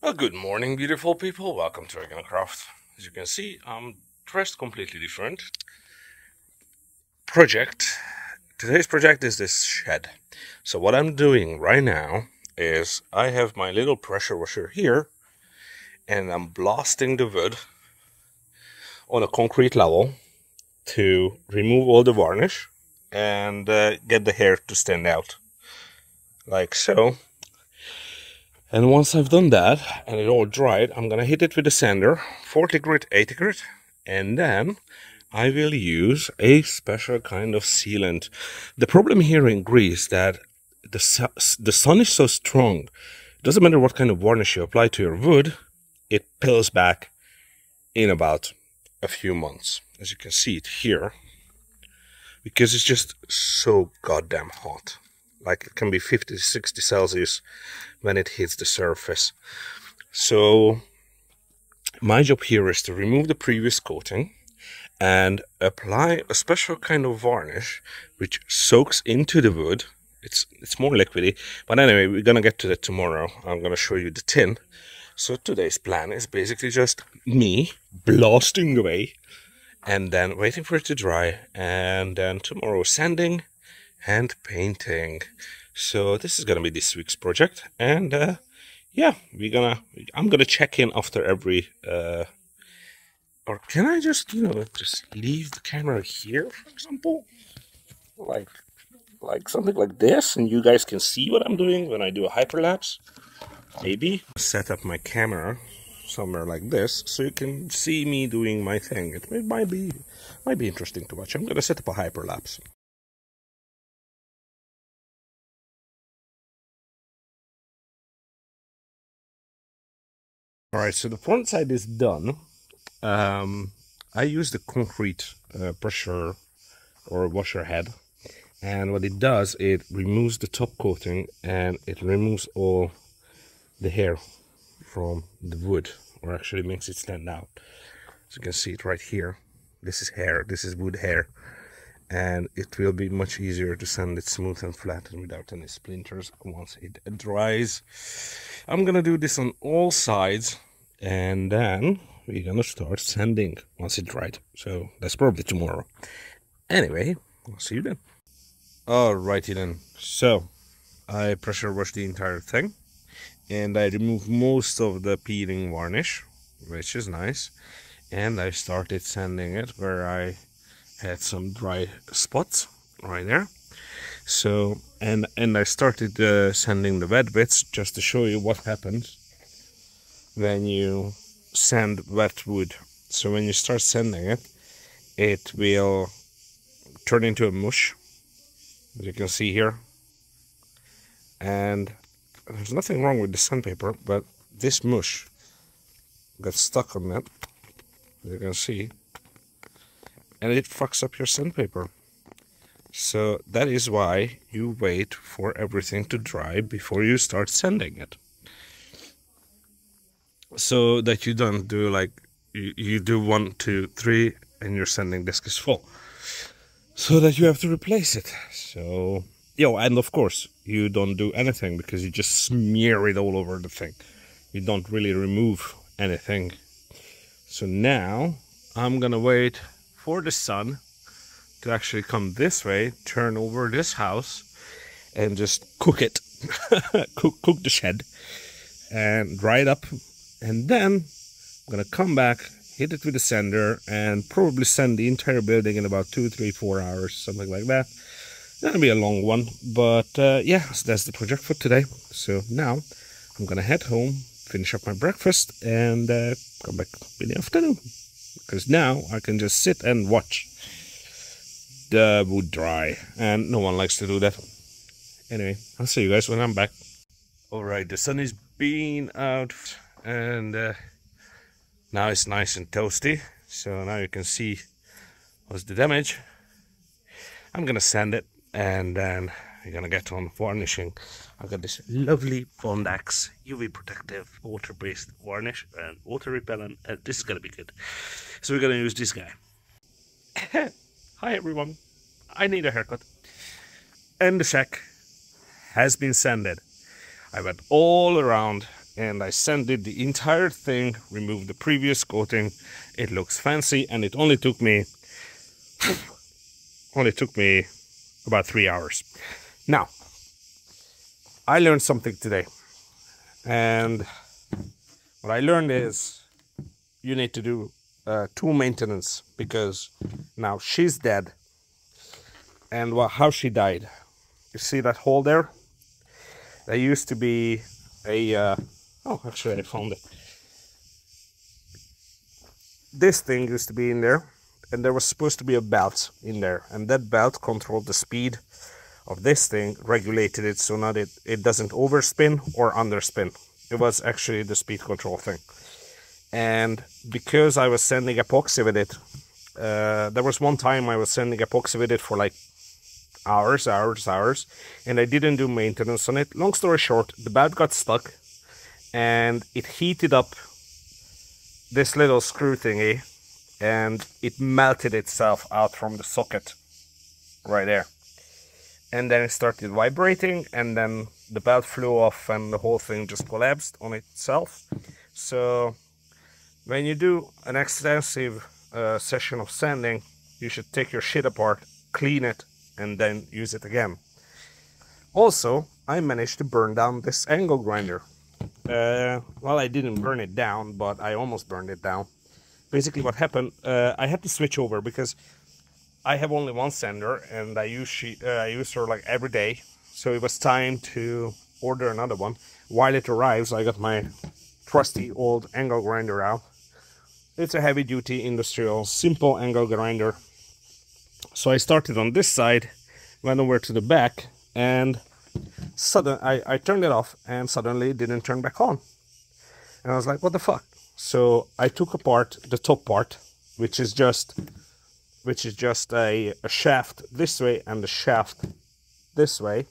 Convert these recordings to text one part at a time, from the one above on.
Well, good morning, beautiful people. Welcome to AeginaCraft. As you can see, I'm dressed completely different. Today's project is this shed. So what I'm doing right now is I have my little pressure washer here, and I'm blasting the wood on a concrete level to remove all the varnish and get the hair to stand out, like so. And once I've done that and it all dried, I'm gonna hit it with a sander, 40 grit, 80 grit, and then I will use a special kind of sealant. The problem here in Greece that the sun is so strong, it doesn't matter what kind of varnish you apply to your wood, it peels back in about a few months. As you can see it here, because it's just so goddamn hot. Like it can be 50 to 60 Celsius when it hits the surface. So my job here is to remove the previous coating and apply a special kind of varnish which soaks into the wood. It's more liquidy, but anyway, we're gonna get to that tomorrow. I'm gonna show you the tin. So today's plan is basically just me blasting away and then waiting for it to dry, and then tomorrow sanding and painting. So this is gonna be this week's project, and yeah, I'm gonna check in after every or can I just just leave the camera here, for example, like something like this, and you guys can see what I'm doing when I do a hyperlapse. Maybe set up my camera somewhere like this so you can see me doing my thing. It might be interesting to watch. I'm gonna set up a hyperlapse. Alright, so the front side is done. I use the concrete pressure or washer head, and what it does, it removes the top coating and it removes all the hair from the wood, or actually makes it stand out. So you can see it right here. This is hair, this is wood hair, and it will be much easier to sand it smooth and flat and without any splinters once it dries. I'm gonna do this on all sides, and then we're gonna start sanding once it dried. So that's probably tomorrow. Anyway, I'll see you then. Alrighty then. So I pressure washed the entire thing, and I removed most of the peeling varnish, which is nice, and I started sanding it where I had some dry spots right there. So and I started sanding the wet bits just to show you what happens when you sand wet wood. So when you start sanding it, it will turn into a mush, as you can see here, and there's nothing wrong with the sandpaper, but this mush got stuck on it, as you can see, and it fucks up your sandpaper. So that is why you wait for everything to dry before you start sanding it, so that you don't do like you do 1, 2, 3 and your sanding disc is full, so that you have to replace it. So and of course you don't do anything because you just smear it all over the thing. You don't really remove anything. So now I'm gonna wait for the sun to actually come this way, turn over this house, and just cook it. cook the shed and dry it up, and then I'm gonna come back, hit it with a sander, and probably sand the entire building in about 2, 3, 4 hours, something like that. That'll be a long one, but yeah, so that's the project for today. So now I'm gonna head home, finish up my breakfast, and come back in the afternoon, because now I can just sit and watch the wood dry, and no one likes to do that. Anyway, I'll see you guys when I'm back. Alright, the sun is being out, and now it's nice and toasty. So now you can see what's the damage. I'm gonna sand it, and then we're gonna get on varnishing. I've got this lovely Bondax UV protective water-based varnish and water repellent, and this is gonna be good. So we're gonna use this guy. Hi everyone, I need a haircut. And the shack has been sanded. I went all around and I sanded the entire thing, removed the previous coating. It looks fancy, and it only took me about 3 hours. Now, I learned something today, and what I learned is you need to do tool maintenance, because now she's dead. And how she died, you see that hole there? There used to be a oh, actually I found it. This thing used to be in there, and there was supposed to be a belt in there, and that belt controlled the speed of this thing, regulated it so not it doesn't overspin or underspin. It was actually the speed control thing. And because I was sanding epoxy with it, there was one time I was sanding epoxy with it for like hours, and I didn't do maintenance on it. Long story short, the belt got stuck, and it heated up this little screw thingy, and it melted itself out from the socket right there. And then it started vibrating, and then the belt flew off, and the whole thing just collapsed on itself. So when you do an extensive session of sanding, you should take your shit apart, clean it, and then use it again. Also, I managed to burn down this angle grinder. Well, I didn't burn it down, but I almost burned it down. Basically what happened, I had to switch over because I have only one sander, and I use her like every day. So it was time to order another one. While it arrives, I got my trusty old angle grinder out. It's a heavy duty industrial simple angle grinder. So I started on this side, went over to the back, and suddenly I turned it off, and suddenly it didn't turn back on. And I was like, what the fuck? So I took apart the top part, which is just a shaft this way and the shaft this way.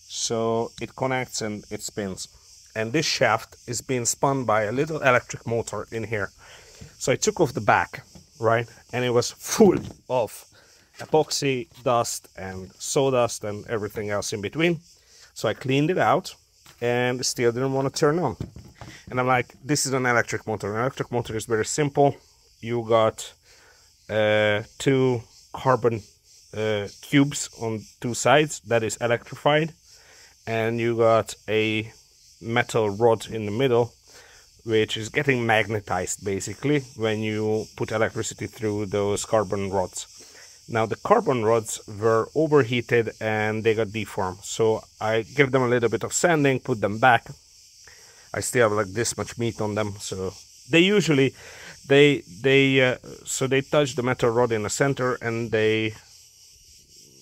So it connects and it spins. And this shaft is being spun by a little electric motor in here. So I took off the back, right? And it was full of epoxy dust and sawdust and everything else in between. So I cleaned it out, and it still didn't want to turn on. And I'm like, this is an electric motor. An electric motor is very simple. You got two carbon tubes on two sides that is electrified, and you got a metal rod in the middle, which is getting magnetized basically when you put electricity through those carbon rods. Now the carbon rods were overheated and they got deformed, so I gave them a little bit of sanding, put them back. I still have like this much meat on them, so they usually they touch the metal rod in the center and they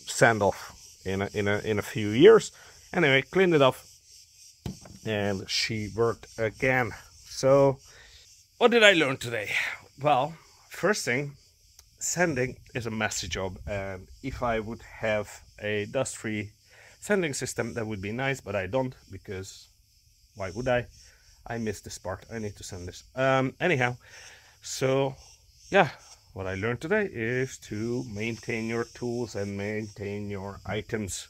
sand off in a few years. Anyway, cleaned it off, and she worked again. So what did I learn today? Well, first thing, sanding is a messy job, and if I would have a dust-free sanding system, that would be nice, but I don't, because why would I? I missed this part. I need to sand this. Anyhow, so yeah, what I learned today is to maintain your tools and maintain your items.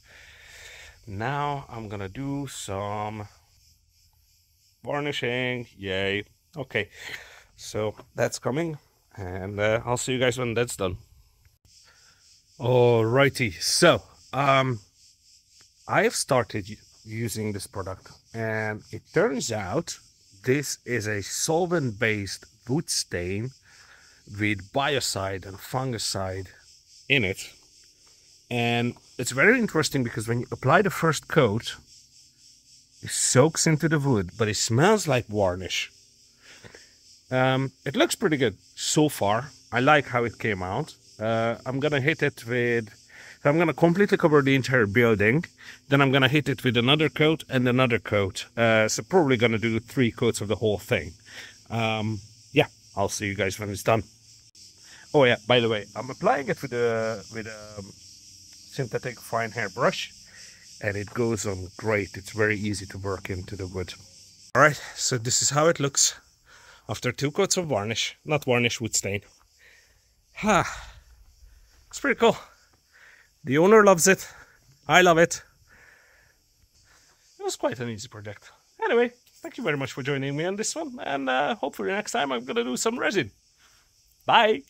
Now I'm gonna do some varnishing. Yay. Okay, so that's coming, and I'll see you guys when that's done. Alrighty, so I've started using this product, and it turns out this is a solvent-based wood stain with biocide and fungicide in it. And it's very interesting because when you apply the first coat, it soaks into the wood, but it smells like varnish. It looks pretty good so far. I like how it came out. I'm gonna hit it with, I'm gonna completely cover the entire building. Then I'm gonna hit it with another coat and another coat. So probably gonna do 3 coats of the whole thing. Yeah, I'll see you guys when it's done. Oh yeah, by the way, I'm applying it with a synthetic fine hair brush, and it goes on great. It's very easy to work into the wood. All right, so this is how it looks after 2 coats of varnish, not varnish, wood stain. It's pretty cool. The owner loves it. I love it. It was quite an easy project. Anyway, thank you very much for joining me on this one, and hopefully next time I'm gonna do some resin. Bye!